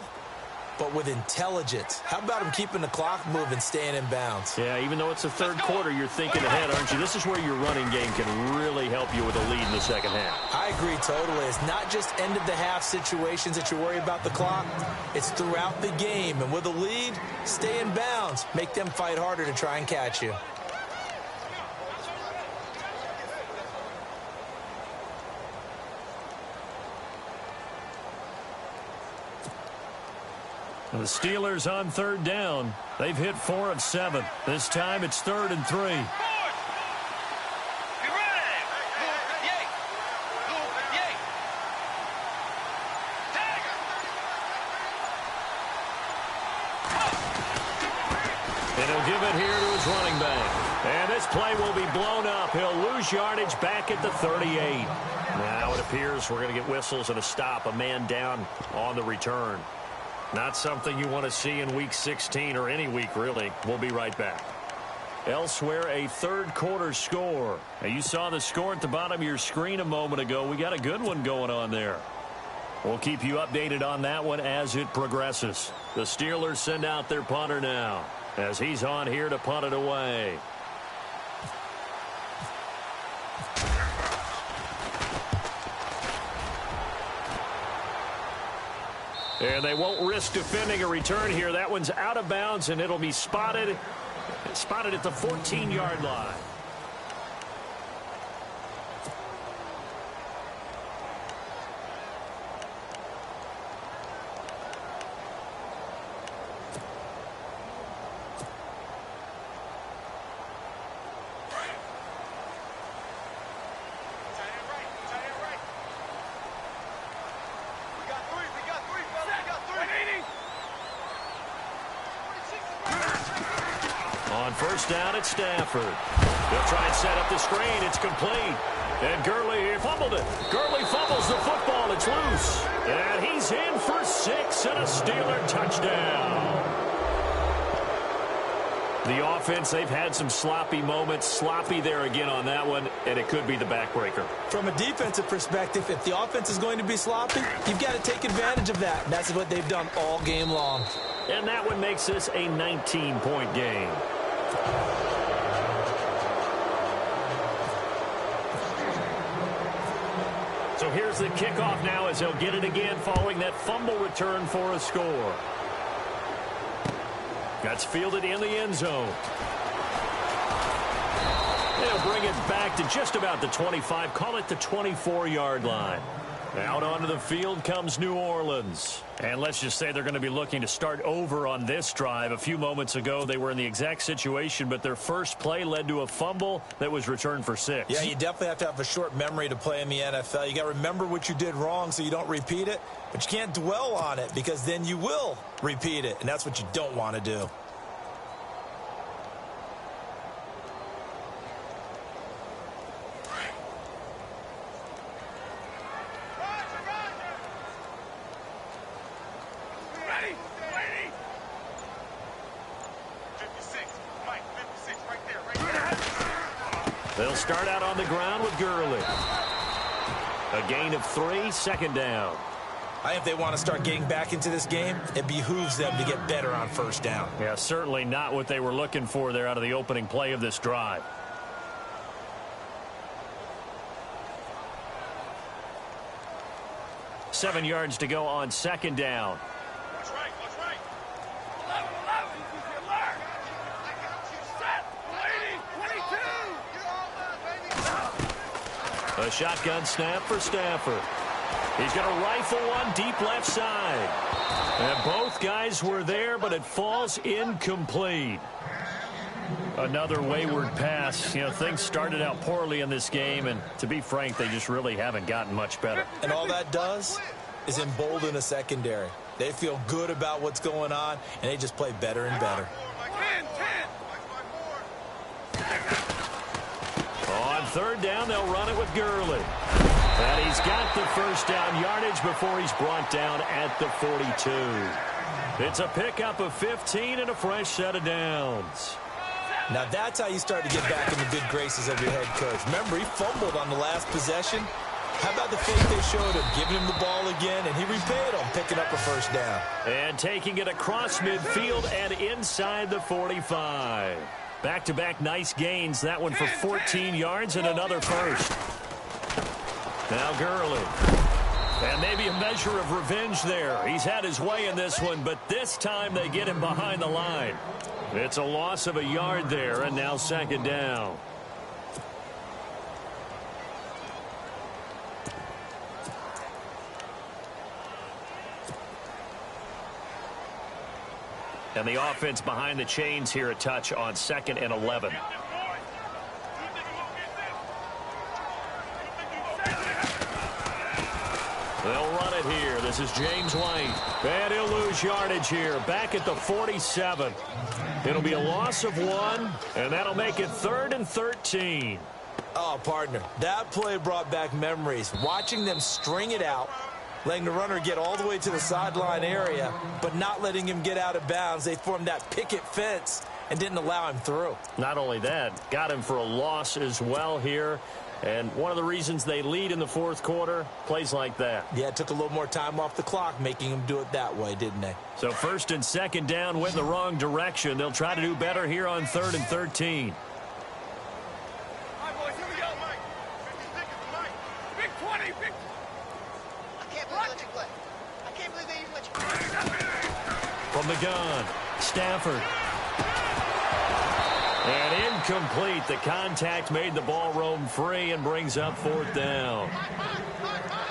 but with intelligence. How about him keeping the clock moving, staying in bounds?
Yeah, even though it's the 3rd quarter, you're thinking ahead, aren't you? This is where your running game can really help you with a lead in the 2nd half.
I agree totally. It's not just end-of-the-half situations that you worry about the clock. It's throughout the game. And with a lead, stay in bounds. Make them fight harder to try and catch you.
The Steelers on 3rd down. They've hit 4 of 7. This time it's 3rd and 3.
Get ready! Yay! Yay! Tag!
And he'll give it here to his running back. And this play will be blown up. He'll lose yardage back at the 38. Now it appears we're going to get whistles and a stop. A man down on the return. Not something you want to see in Week 16 or any week, really. We'll be right back. Elsewhere, a 3rd quarter score. Now, you saw the score at the bottom of your screen a moment ago. We got a good one going on there. We'll keep you updated on that one as it progresses. The Steelers send out their punter now as he's on here to punt it away. And they won't risk defending a return here. That one's out of bounds, and it'll be spotted at the 14-yard line. First down at Stafford. They'll try and set up the screen. It's complete. And Gurley fumbled it. Gurley fumbles the football. It's loose. And he's in for 6 and a Steeler touchdown. The offense, they've had some sloppy moments. Sloppy there again on that one, and it could be the backbreaker.
From a defensive perspective, if the offense is going to be sloppy, you've got to take advantage of that. And that's what they've done all game long.
And that one makes this a 19-point game. So here's the kickoff now as they'll get it again following that fumble return for a score. That's fielded in the end zone. They'll bring it back to just about the 25, call it the 24-yard line. Out onto the field comes New Orleans. And let's just say they're going to be looking to start over on this drive. A few moments ago, they were in the exact situation, but their first play led to a fumble that was returned for 6.
Yeah, you definitely have to have a short memory to play in the NFL. You got to remember what you did wrong so you don't repeat it, but you can't dwell on it because then you will repeat it, and that's what you don't want to do.
They'll start out on the ground with Gurley. A gain of 3, second down.
I think if they want to start getting back into this game, it behooves them to get better on first down.
Yeah, certainly not what they were looking for there out of the opening play of this drive. Seven yards to go on second down.
Watch right, watch right.
11, 11. Alert. Set. 22.
A shotgun snap for Stafford. He's going to rifle one deep left side. And both guys were there, but it falls incomplete. Another wayward pass. You know, things started out poorly in this game, and to be frank, they just really haven't gotten much better.
And all that does is embolden a secondary. They feel good about what's going on, and they just play better and better.
10.
On third down, they'll run it with Gurley. And he's got the first down yardage before he's brought down at the 42. It's a pickup of 15 and a fresh set of downs.
Now that's how you start to get back in the good graces of your head coach. Remember, he fumbled on the last possession. How about the faith they showed him, giving him the ball again, and he repaid them, picking up a first down.
And taking it across midfield and inside the 45. Back-to-back nice gains. That one for 14 yards and another first. Now Gurley. And maybe a measure of revenge there. He's had his way in this one, but this time they get him behind the line. It's a loss of a yard there, and now second down. And the offense behind the chains here, a touch on 2nd and 11. They'll run it here. This is James White. And he'll lose yardage here. Back at the 47. It'll be a loss of 1, and that'll make it 3rd and 13.
Oh, partner, that play brought back memories. Watching them string it out, letting the runner get all the way to the sideline area, but not letting him get out of bounds. They formed that picket fence and didn't allow him through.
Not only that, got him for a loss as well here. And one of the reasons they lead in the fourth quarter, plays like that.
Yeah, it took a little more time off the clock, making them do it that way, didn't they?
So first and second down went the wrong direction. They'll try to do better here on 3rd and 13. From the gun, Stafford. And incomplete. The contact made the ball roam free and brings up 4th down.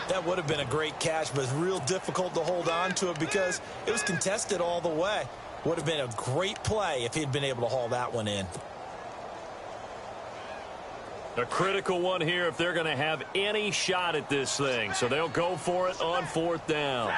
That would have been a great catch, but it's real difficult to hold on to it because it was contested all the way. Would have been a great play if he'd been able to haul that one in.
A critical one here if they're going to have any shot at this thing. So they'll go for it on 4th down.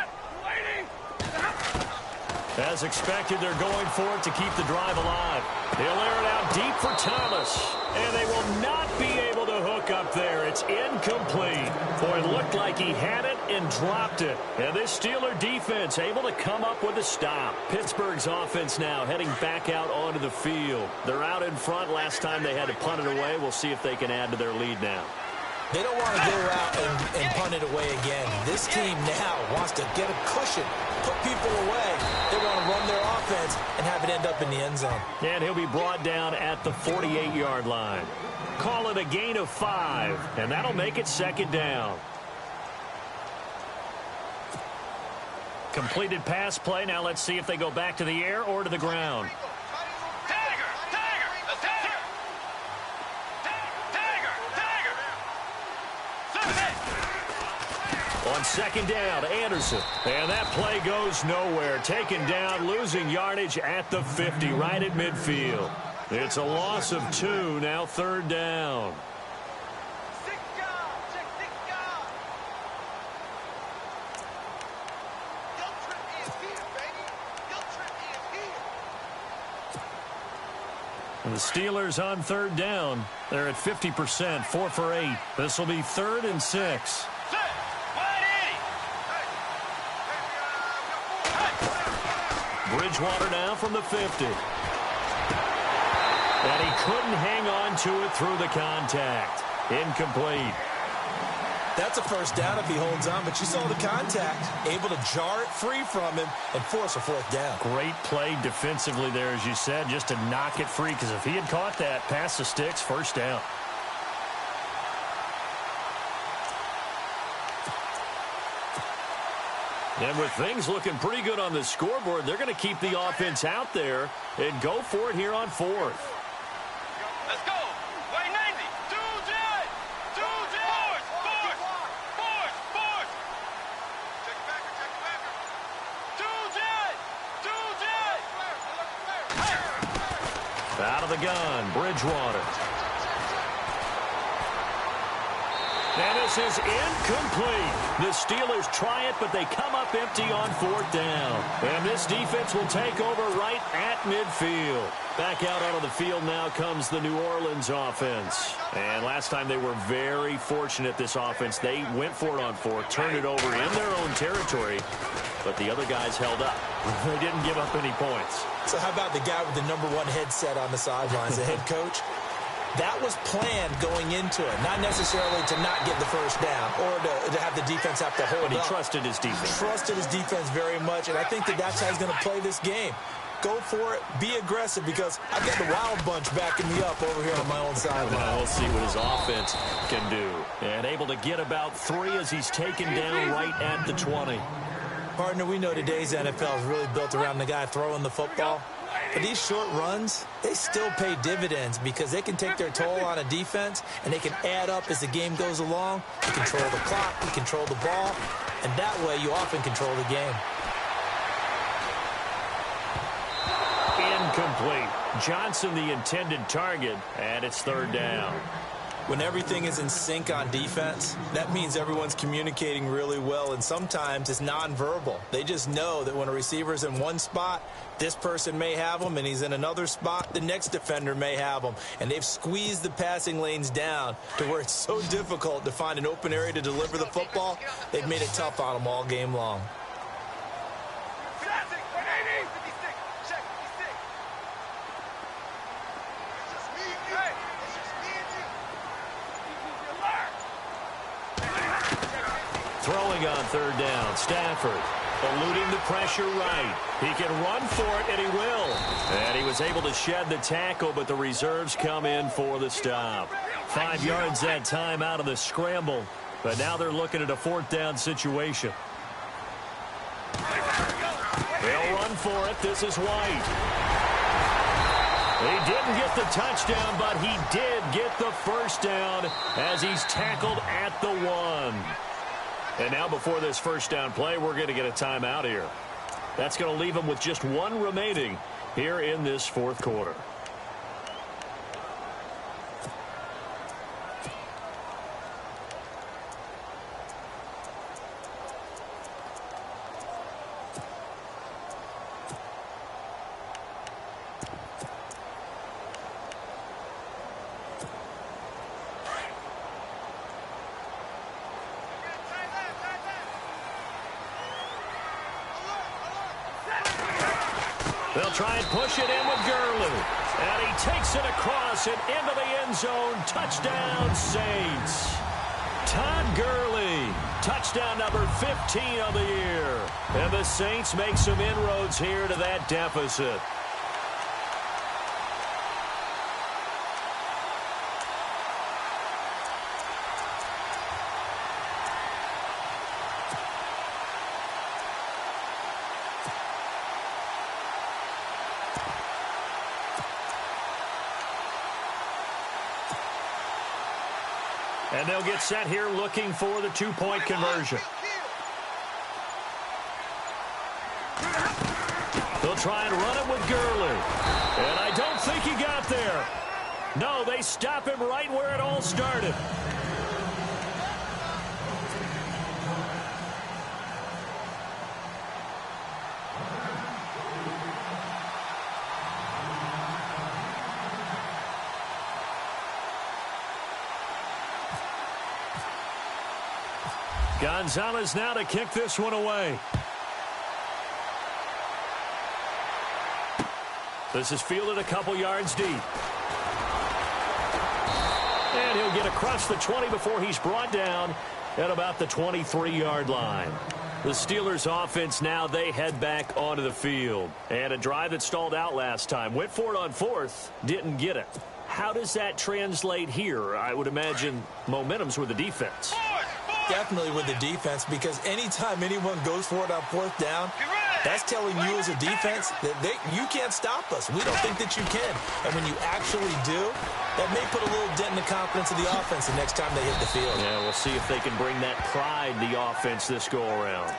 As expected, they're going for it to keep the drive alive. He'll air it out deep for Thomas. And they will not be able to hook up there. It's incomplete. Boy, it looked like he had it and dropped it. And this Steeler defense able to come up with a stop. Pittsburgh's offense now heading back out onto the field. They're out in front. Last time they had to punt it away. We'll see if they can add to their lead now.
They don't want to go out and punt it away again. This team now wants to get a cushion, put people away. They want to run their offense and have it end up in the end zone.
And he'll be brought down at the 48-yard line. Call it a gain of 5, and that'll make it 2nd down. Completed pass play. Now let's see if they go back to the air or to the ground. On 2nd down, Anderson. And that play goes nowhere. Taken down, losing yardage at the 50, right at midfield. It's a loss of 2, now 3rd down. And the Steelers on 3rd down. They're at 50%, 4 for 8. This will be 3rd and 6. Bridgewater now from the 50. And he couldn't hang on to it through the contact. Incomplete.
That's a 1st down if he holds on, but you saw the contact. Able to jar it free from him and force a 4th down.
Great play defensively there, as you said, just to knock it free, because if he had caught that, pass the sticks, 1st down. And with things looking pretty good on the scoreboard, they're going to keep the offense out there and go for it here on 4th.
Let's go. White 90. 2 jet. 2 jet. Force. Check it back. 2 jet.
Out of the gun, Bridgewater. And this is incomplete. The Steelers try it, but they come up empty on 4th down. And this defense will take over right at midfield. Back out onto the field now comes the New Orleans offense. And last time they were very fortunate, this offense. They went for it on 4th, turned it over in their own territory, but the other guys held up. They didn't give up any points.
So how about the guy with the #1 headset on the sidelines, the head coach? That was planned going into it, not necessarily to not get the 1st down or to have the defense have to hold up.
But he trusted his defense.
Trusted his defense very much, and I think that's how he's going to play this game. Go for it, be aggressive, because I've got the Wild Bunch backing me up over here on my own sideline.
Well, we'll see what his offense can do. And able to get about 3 as he's taken down right at the 20.
Partner, we know today's NFL is really built around the guy throwing the football. But these short runs, they still pay dividends because they can take their toll on a defense and they can add up as the game goes along. You control the clock, you control the ball, and that way you often control the game.
Incomplete. Johnson the intended target, and it's 3rd down.
When everything is in sync on defense, that means everyone's communicating really well, and sometimes it's nonverbal. They just know that when a receiver's in one spot, this person may have him, and he's in another spot, the next defender may have him. And they've squeezed the passing lanes down to where it's so difficult to find an open area to deliver the football. They've made it tough on them all game long.
Throwing on third down, Stafford. Eluding the pressure right. He can run for it, and he will. And he was able to shed the tackle, but the reserves come in for the stop. 5 yards that time out of the scramble, but now they're looking at a fourth down situation. They'll run for it. This is White. He didn't get the touchdown, but he did get the first down as he's tackled at the 1. And now before this first down play, we're going to get a timeout here. That's going to leave him with just 1 remaining here in this fourth quarter. They'll try and push it in with Gurley. And he takes it across and into the end zone. Touchdown, Saints. Todd Gurley, touchdown number 15 of the year. And the Saints make some inroads here to that deficit. And they'll get set here looking for the 2-point conversion. They'll try and run it with Gurley. And I don't think he got there. No, they stop him right where it all started. Gonzalez now to kick this one away. This is fielded a couple yards deep. And he'll get across the 20 before he's brought down at about the 23-yard line. The Steelers offense now, they head back onto the field. And a drive that stalled out last time. Went for it on fourth, didn't get it. How does that translate here? I would imagine momentum's with the defense.
Definitely with the defense, because anytime anyone goes for it on fourth down, that's telling you as a defense that you can't stop us. We don't think that you can. And when you actually do, that may put a little dent in the confidence of the offense the next time they hit the field.
Yeah, we'll see if they can bring that pride to the offense this go-around.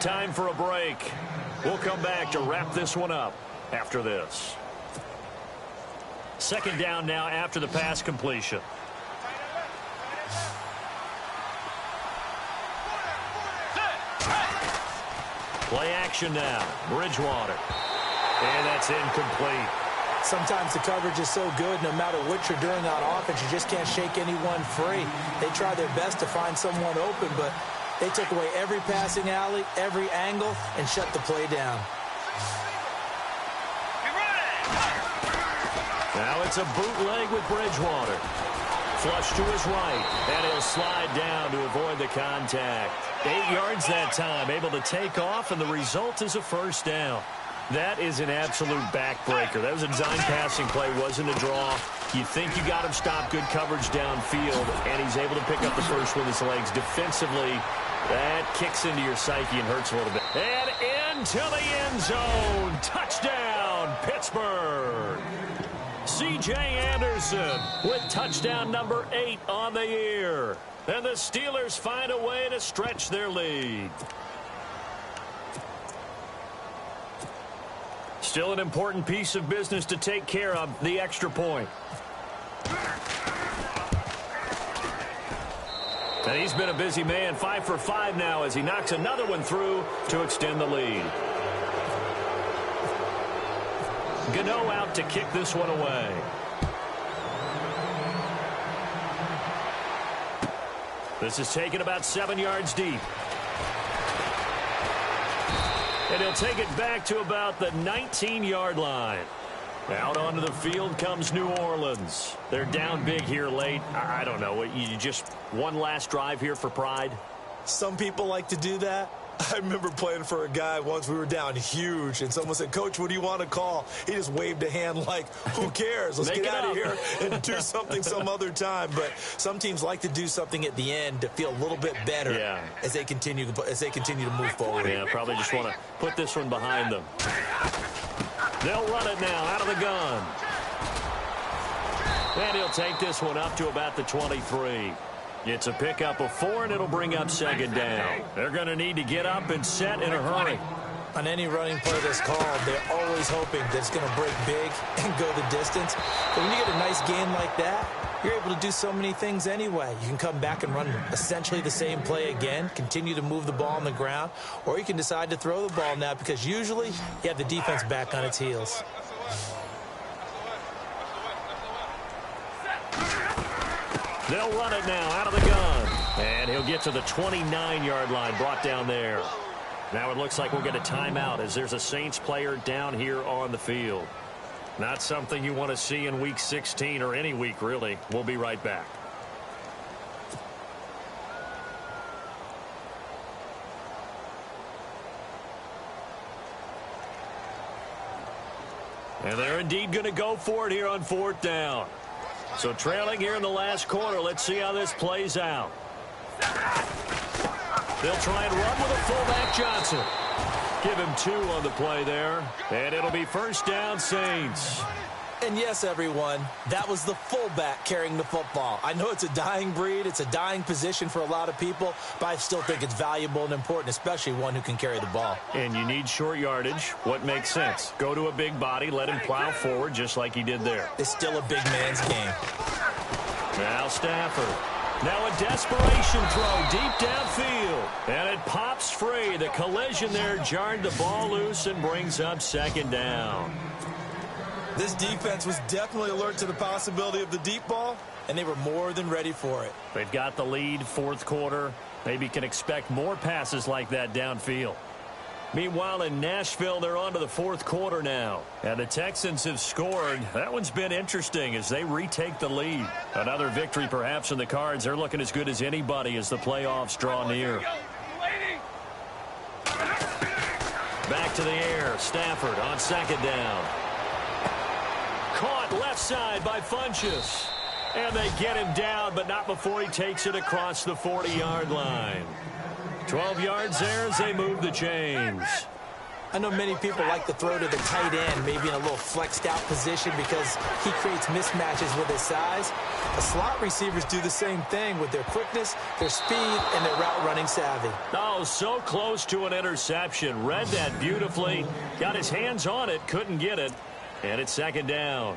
Time for a break. We'll come back to wrap this one up after this. Second down now after the pass completion. Play action now. Bridgewater. And that's incomplete.
Sometimes the coverage is so good, no matter what you're doing on offense, you just can't shake anyone free. They try their best to find someone open, but they took away every passing alley, every angle, and shut the play down.
Now it's a bootleg with Bridgewater. Flush to his right, and he'll slide down to avoid the contact. 8 yards that time, able to take off, and the result is a first down. That is an absolute backbreaker. That was a design passing play, wasn't a draw. You think you got him stopped, good coverage downfield, and he's able to pick up the first with his legs. Defensively, that kicks into your psyche and hurts a little bit. And into the end zone. Touchdown, Pittsburgh. C.J. Anderson with touchdown number 8 on the year. And the Steelers find a way to stretch their lead. Still an important piece of business to take care of, the extra point. And he's been a busy man, 5 for 5 now as he knocks another one through to extend the lead. Gano out to kick this one away. This is taken about 7 yards deep. And he'll take it back to about the 19-yard line. Out onto the field comes New Orleans. They're down big here late. I don't know. You just one last drive here for pride?
Some people like to do that. I remember playing for a guy once. We were down huge, and someone said, "Coach, what do you want to call?" He just waved a hand like, who cares? Let's get out of here and do something some other time. But some teams like to do something at the end to feel a little bit better as they continue to move forward.
Yeah, probably just want to put this one behind them. They'll run it now out of the gun. And he'll take this one up to about the 23. It's a pickup of 4, and it'll bring up second down. They're going to need to get up and set in a hurry.
On any running play that's called, they're always hoping that it's going to break big and go the distance. But when you get a nice gain like that, you're able to do so many things anyway. You can come back and run essentially the same play again, continue to move the ball on the ground, or you can decide to throw the ball now because usually you have the defense back on its heels.
They'll run it now out of the gun. And he'll get to the 29-yard line, brought down there. Now it looks like we'll get a timeout as there's a Saints player down here on the field. Not something you want to see in Week 16 or any week, really. We'll be right back. And they're indeed going to go for it here on 4th down. So trailing here in the last quarter. Let's see how this plays out. They'll try and run with a fullback Johnson. Give him 2 on the play there. And it'll be first down Saints.
And yes, everyone, that was the fullback carrying the football. I know it's a dying breed. It's a dying position for a lot of people, but I still think it's valuable and important, especially one who can carry the ball.
And you need short yardage. What makes sense? Go to a big body, let him plow forward just like he did there.
It's still a big man's game.
Now Stafford. Now a desperation throw deep downfield. And it pops free. The collision there jarred the ball loose and brings up second down.
This defense was definitely alert to the possibility of the deep ball, and they were more than ready for it.
They've got the lead, 4th quarter. Maybe can expect more passes like that downfield. Meanwhile, in Nashville, they're on to the 4th quarter now. And the Texans have scored. That one's been interesting as they retake the lead. Another victory perhaps in the cards. They're looking as good as anybody as the playoffs draw near. Back to the air. Stafford on second down. Caught left side by Funchess. And they get him down, but not before he takes it across the 40-yard line. 12 yards there as they move the chains.
I know many people like to throw to the tight end, maybe in a little flexed out position because he creates mismatches with his size. The slot receivers do the same thing with their quickness, their speed, and their route running savvy.
Oh, so close to an interception. Read that beautifully. Got his hands on it, couldn't get it. And it's second down.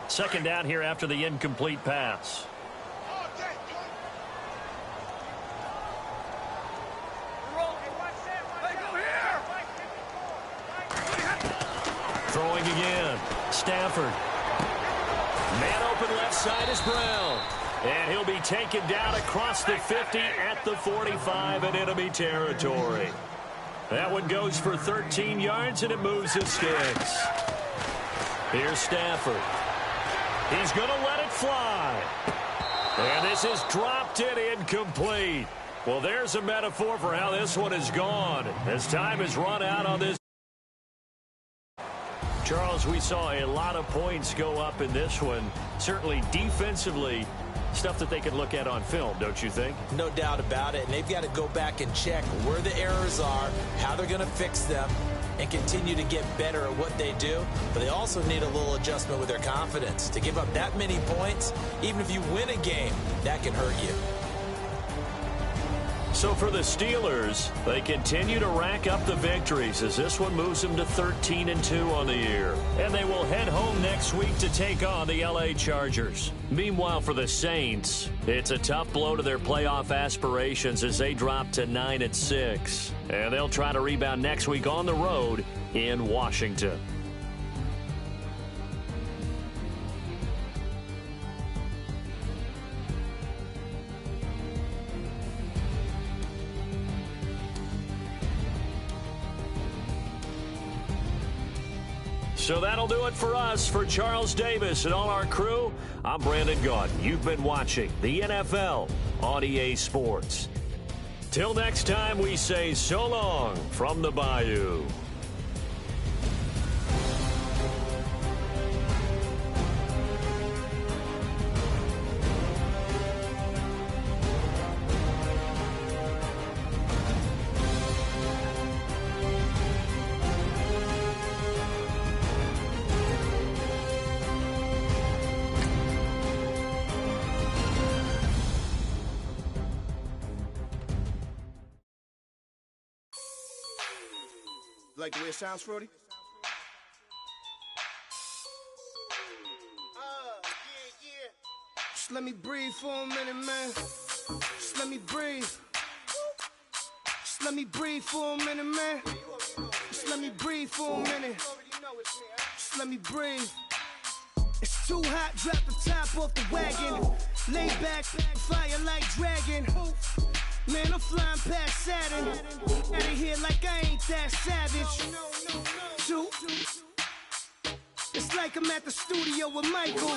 Second down here after the incomplete pass. Throwing again. Stafford. Man open left side is Brown. And he'll be taken down across the 50 at the 45 in enemy territory. That one goes for 13 yards, and it moves his sticks. Here's Stafford. He's going to let it fly. And this is dropped and incomplete. Well, there's a metaphor for how this one is gone as time has run out on this. Charles, we saw a lot of points go up in this one. Certainly defensively, stuff that they can look at on film, don't you think?
No doubt about it. And they've got to go back and check where the errors are, how they're going to fix them, and continue to get better at what they do. But they also need a little adjustment with their confidence. To give up that many points, even if you win a game, that can hurt you.
So for the Steelers, they continue to rack up the victories as this one moves them to 13-2 on the year. And they will head home next week to take on the LA Chargers. Meanwhile, for the Saints, it's a tough blow to their playoff aspirations as they drop to 9-6. And they'll try to rebound next week on the road in Washington. So that'll do it for us. For Charles Davis and all our crew, I'm Brandon Gaudin. You've been watching the NFL on EA Sports. Till next time, we say so long from the Bayou.
Like the way it sounds, Frody? Just let me breathe for a minute, man. Just let me breathe. Just let me breathe for a minute, man. Just let me breathe for a minute. Just let me breathe. It's too hot, drop the top off the wagon. Lay back, fire like dragon. Man, I'm flying past Saturn. Out of here like I ain't that savage. Two. It's like I'm at the studio with Michael.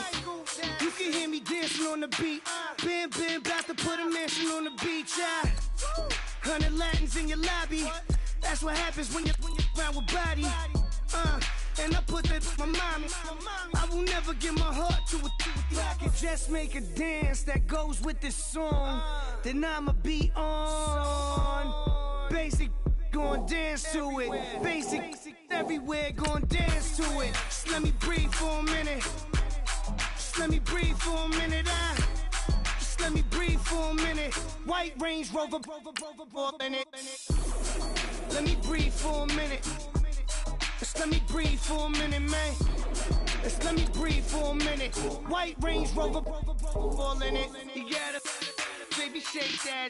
You can hear me dancing on the beat. Bam, about to put a mansion on the beach. 100 Latins in your lobby. That's what happens when you're around with body. And I put that with my mommy. I will never give my heart to a if I could just make a dance that goes with this song, then I'ma be on. Basic, gon' dance to it. Basic, everywhere, gon' dance to it. Just let me breathe for a minute. Just let me breathe for a minute. Just let me breathe for a minute. White Range Rover, in it. Let me breathe for a minute. Just let me breathe for a minute, man. Just let me breathe for a minute. White Range Rover, all in it. You gotta, baby, shake that.